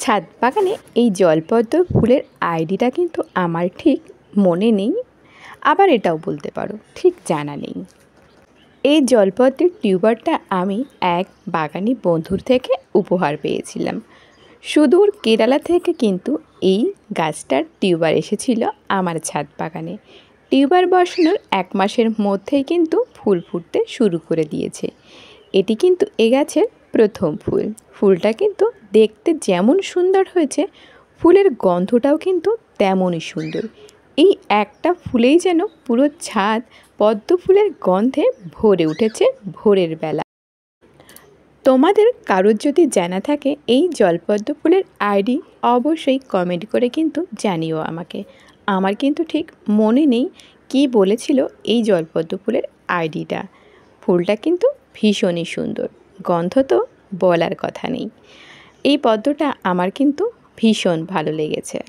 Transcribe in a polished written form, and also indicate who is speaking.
Speaker 1: ছাদ বাগানে এই জলপদ্ম ফুলের আইডিটা কিন্তু আমার ঠিক মনে নেই, আবার এটাও বলতে পারো ঠিক জানা নেই। এই জলপদ্মের টিউবারটা আমি এক বাগানি বন্ধুর থেকে উপহার পেয়েছিলাম। সুদূর কেরালা থেকে কিন্তু এই গাছটার টিউবার এসেছিল আমার ছাদ বাগানে। টিউবার বসানোর 1 মাসের মধ্যেই কিন্তু ফুল ফুটতে শুরু করে দিয়েছে। এটি কিন্তু এ গাছের প্রথম ফুল। ফুলটা কিন্তু দেখতে যেমন সুন্দর হয়েছে, ফুলের গন্ধটাও কিন্তু তেমনই সুন্দর। এই একটা ফুলেই যেন পুরো ছাদ পদ্ম ফুলের গন্ধে ভরে উঠেছে ভোরের বেলা। তোমাদের কারোর যদি জানা থাকে এই জলপদ্ম ফুলের আইডি, অবশ্যই কমেন্ট করে কিন্তু জানিও আমাকে। আমার কিন্তু ঠিক মনে নেই কি বলেছিল এই জলপদ্ম ফুলের আইডিটা। ফুলটা কিন্তু ভীষণই সুন্দর, গন্ধ তো বলার কথা নেই। এই পদ্মটা আমার কিন্তু ভীষণ ভালো লেগেছে।